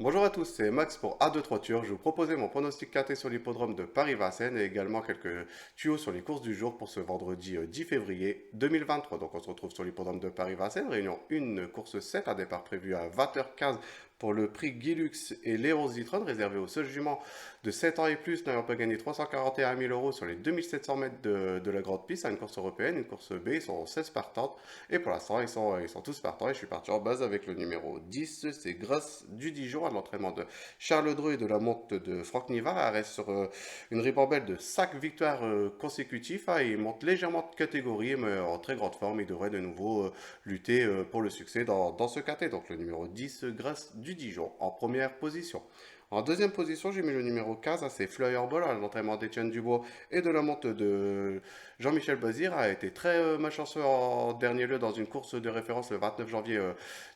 Bonjour à tous, c'est Max pour A2-3 Tours. Je vous proposais mon pronostic KT sur l'hippodrome de Paris-Vincennes et également quelques tuyaux sur les courses du jour pour ce vendredi 10 février 2023. Donc on se retrouve sur l'hippodrome de Paris-Vincennes, réunion 1, course 7, un départ prévu à 20h15 pour le prix Guilux et Léon Zitron, réservé aux seuls juments de 7 ans et plus, n'ayant pas gagné 341 000 euros sur les 2700 mètres de la grande piste à une course européenne, une course B. Ils sont 16 partantes et pour l'instant ils sont tous partants et je suis parti en base avec le numéro 10, c'est Grâce du Dijon à l'entraînement de Charles Dreux et de la monte de Franck Nivard. Elle reste sur une ribambelle de 5 victoires consécutives. Il monte légèrement de catégorie, mais en très grande forme. Il devrait de nouveau lutter pour le succès dans ce KT. Donc le numéro 10, Grâce du Dijon, en première position. En deuxième position, j'ai mis le numéro 15, c'est Flyer Ball, à l'entraînement d'Etienne Dubois et de la monte de Jean-Michel Bazir. A été très malchanceux en dernier lieu dans une course de référence le 29 janvier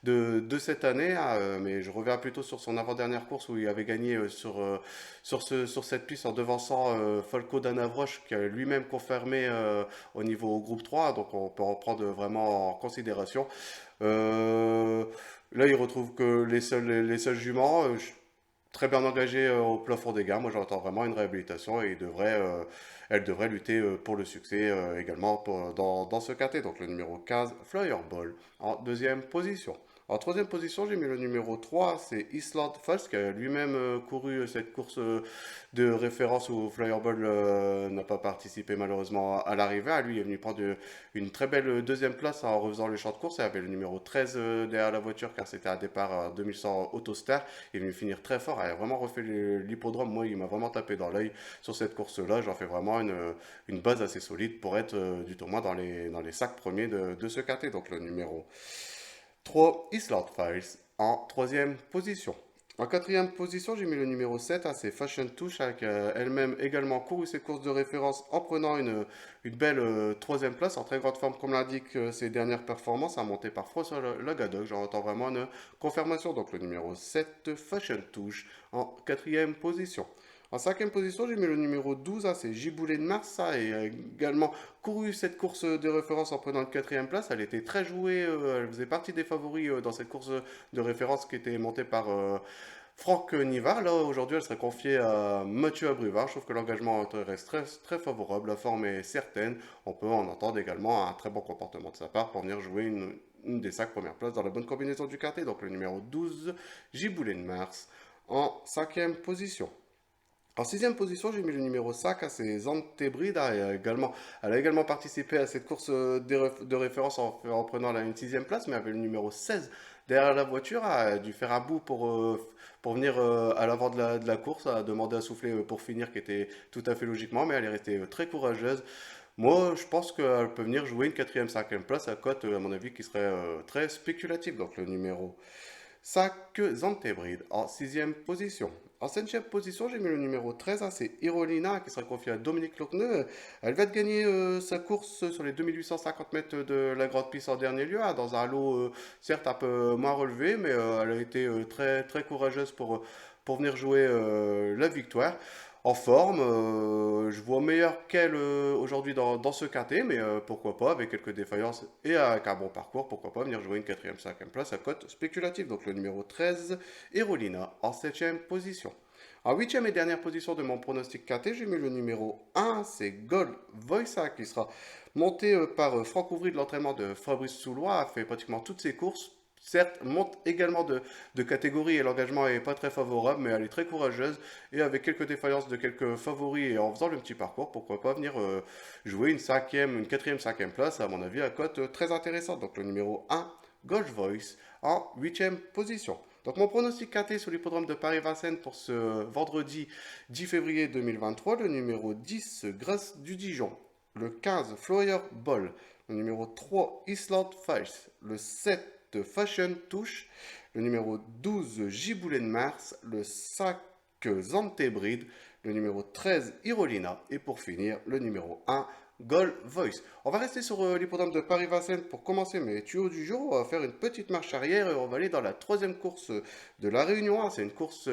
de cette année, mais je reviens plutôt sur son avant-dernière course où il avait gagné sur cette piste en devançant Folco Danavroche, qui a lui-même confirmé au niveau groupe 3, donc on peut en prendre vraiment en considération. Euh, Là, il retrouve que les seuls juments. Très bien engagée au plafond des gains. Moi, j'entends vraiment une réhabilitation et elle devrait lutter pour le succès également dans ce KT. Donc le numéro 15, Flyer Ball, en deuxième position. En troisième position, j'ai mis le numéro 3, c'est Island Falls, qui a lui-même couru cette course de référence où Flyerball n'a pas participé malheureusement à l'arrivée. Lui, il est venu prendre une très belle deuxième place en refaisant le champ de course. Il avait le numéro 13 derrière la voiture car c'était un départ 2100 Autostar. Il est venu finir très fort. Il a vraiment refait l'hippodrome. Moi, il m'a vraiment tapé dans l'œil sur cette course-là. J'en fais vraiment une base assez solide pour être du tournoi dans les 5 premiers de ce KT. Donc le numéro 3, Island Files, en troisième position. En quatrième position, j'ai mis le numéro 7, c'est Fashion Touch, avec elle-même également couru ses courses de référence en prenant une belle troisième place, en très grande forme, comme l'indiquent ses dernières performances, à monter par François Lagadoc. J'en entends vraiment une confirmation. Donc le numéro 7, Fashion Touch, en quatrième position. En cinquième position, j'ai mis le numéro 12, c'est Giboulet de Mars, et également couru cette course de référence en prenant le quatrième place. Elle était très jouée, elle faisait partie des favoris dans cette course de référence qui était montée par Franck Nivard. Là, aujourd'hui, elle serait confiée à Mathieu Abrivard. Je trouve que l'engagement reste très, très favorable, la forme est certaine. On peut en entendre également un très bon comportement de sa part pour venir jouer une des 5 premières places dans la bonne combinaison du quartier. Donc le numéro 12, Giboulet de Mars, en cinquième position. En sixième position, j'ai mis le numéro 5, c'est Zantebride. Elle a également participé à cette course de référence en prenant une sixième place, mais avait le numéro 16 derrière la voiture. Elle a dû faire un bout pour venir à l'avant de la course, a demandé à souffler pour finir, qui était tout à fait logiquement, mais elle est restée très courageuse. Moi, je pense qu'elle peut venir jouer une quatrième, cinquième place à cote, à mon avis, qui serait très spéculative. Donc le numéro 5, Zantebride, en sixième position. En septième position, j'ai mis le numéro 13, c'est Irolina, qui sera confiée à Dominique Locneux. Elle va de gagner sa course sur les 2850 mètres de la grande piste en dernier lieu, dans un lot certes un peu moins relevé, mais elle a été très, très courageuse pour venir jouer la victoire. En forme, je vois meilleur qu'elle aujourd'hui dans ce quintet, mais pourquoi pas, avec quelques défaillances et avec un bon parcours, pourquoi pas venir jouer une quatrième, cinquième place à cote spéculative. Donc le numéro 13, Erolina, en septième position. En huitième et dernière position de mon pronostic quintet, j'ai mis le numéro 1, c'est Gold Voice, qui sera monté par Franck Ouvry de l'entraînement de Fabrice Soulois, a fait pratiquement toutes ses courses. Certes, monte également de catégorie et l'engagement est pas très favorable, mais elle est très courageuse et avec quelques défaillances de quelques favoris et en faisant le petit parcours, pourquoi pas venir jouer une quatrième, cinquième place, à mon avis, à cote très intéressante. Donc le numéro 1, Golf Voice, en huitième position. Donc mon pronostic quinté sur l'hippodrome de Paris-Vincennes pour ce vendredi 10 février 2023, le numéro 10, Grâce du Dijon, le 15, Flyer Ball, le numéro 3, Island Files, le 7, Fashion Touche, le numéro 12, Giboulet de Mars, le 5, Zantebride, le numéro 13, Irolina, et pour finir, le numéro 1, Gold Voice. On va rester sur l'hippodrome de Paris-Vincennes pour commencer mes tuyaux du jour. On va faire une petite marche arrière et on va aller dans la troisième course de la Réunion. C'est une course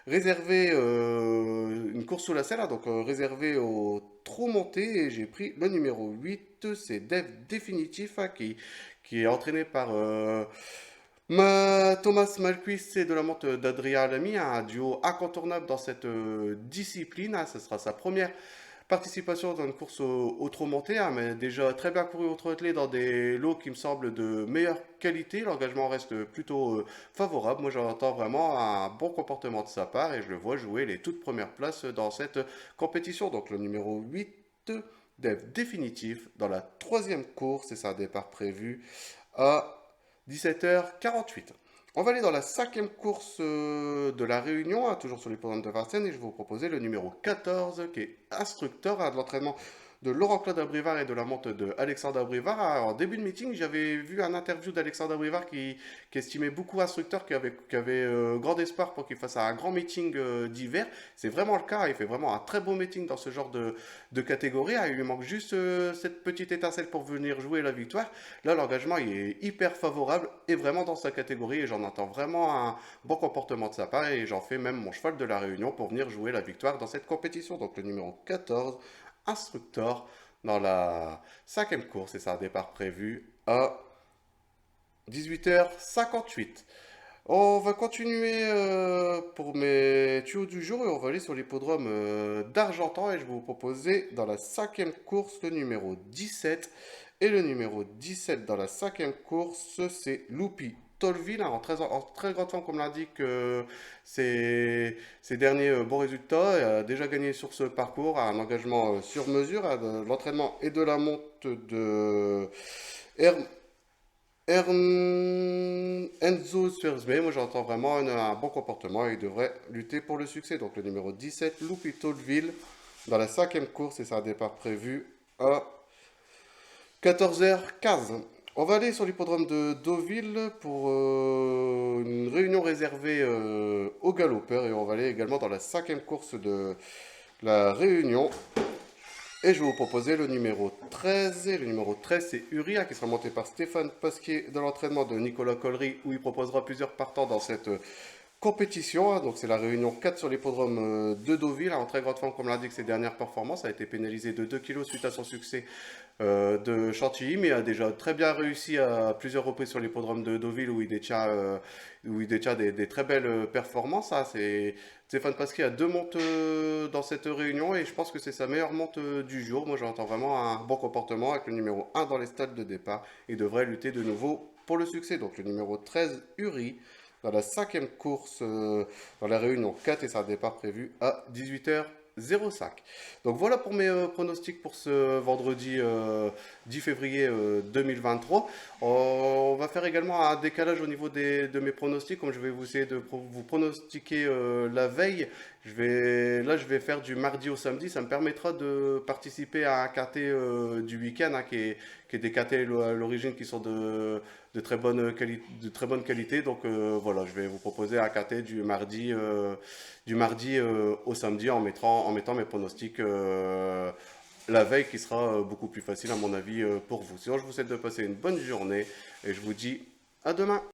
réservée, une course sous la selle, donc réservée au trop monté. Et j'ai pris le numéro 8, c'est Dev Définitif, qui est entraîné par Thomas Malquist, c'est de la monte d'Adrien Lamy, un duo incontournable dans cette discipline, hein. Ce sera sa première participation dans une course au trot monté, hein, mais déjà très bien couru au trottelé dans des lots qui me semblent de meilleure qualité. L'engagement reste plutôt favorable. Moi, j'entends vraiment un bon comportement de sa part et je le vois jouer les toutes premières places dans cette compétition. Donc le numéro 8, Dev définitif, dans la troisième course et c'est un départ prévu à 17h48. On va aller dans la cinquième course de la Réunion, hein, toujours sur l'hippodrome de Vincennes, et je vais vous proposer le numéro 14, qui est instructeur de l'entraînement de Laurent-Claude Abrivard et de la monte de Alexandre Abrivard. En début de meeting, j'avais vu un interview d'Alexandre Abrivard qui estimait beaucoup instructeur, qui avait grand espoir pour qu'il fasse un grand meeting d'hiver. C'est vraiment le cas, il fait vraiment un très beau meeting dans ce genre de catégorie, hein. Il lui manque juste cette petite étincelle pour venir jouer la victoire. Là, l'engagement il est hyper favorable et vraiment dans sa catégorie et j'en attends vraiment un bon comportement de sa part et j'en fais même mon cheval de la Réunion pour venir jouer la victoire dans cette compétition. Donc le numéro 14, instructeur dans la cinquième course et c'est un départ prévu à 18h58. On va continuer pour mes tuyaux du jour et on va aller sur l'hippodrome d'Argentan et je vais vous proposer dans la cinquième course le numéro 17. Et le numéro 17 dans la cinquième course, c'est Loupi Tolville, hein, en très grande forme comme l'indique ses derniers bons résultats. Il a déjà gagné sur ce parcours, a un engagement sur mesure, a de l'entraînement et de la monte de Enzo Swersby. Moi j'entends vraiment un bon comportement et il devrait lutter pour le succès. Donc le numéro 17, Loupi Tolville, dans la cinquième course et c'est un départ prévu à 14h15. On va aller sur l'hippodrome de Deauville pour une réunion réservée aux galopeurs et on va aller également dans la cinquième course de la réunion. Et je vais vous proposer le numéro 13. Et le numéro 13, c'est Uria qui sera monté par Stéphane Pasquier de l'entraînement de Nicolas Collery où il proposera plusieurs partants dans cette compétition, hein. Donc c'est la réunion 4 sur l'hippodrome de Deauville, hein, en très grande forme comme l'indique ses dernières performances, a été pénalisé de 2 kilos suite à son succès de Chantilly, mais a déjà très bien réussi à plusieurs reprises sur l'hippodrome de Deauville où il détient des très belles performances, hein. Stéphane Pasquier a deux montes dans cette réunion et je pense que c'est sa meilleure monte du jour. Moi j'entends vraiment un bon comportement avec le numéro 1 dans les stades de départ et devrait lutter de nouveau pour le succès. Donc le numéro 13, Uri, dans la cinquième course dans la réunion 4 et c'est un départ prévu à 18h05. Donc voilà pour mes pronostics pour ce vendredi 10 février 2023. On va faire également un décalage au niveau de mes pronostics, comme je vais vous essayer de vous pronostiquer la veille. Je vais faire du mardi au samedi. Ça me permettra de participer à un KT du week-end, hein, qui est des KT à l'origine qui sont de très bonne qualité. Donc voilà, je vais vous proposer un KT du mardi au samedi en mettant mes pronostics la veille qui sera beaucoup plus facile à mon avis pour vous. Sinon, je vous souhaite de passer une bonne journée et je vous dis à demain.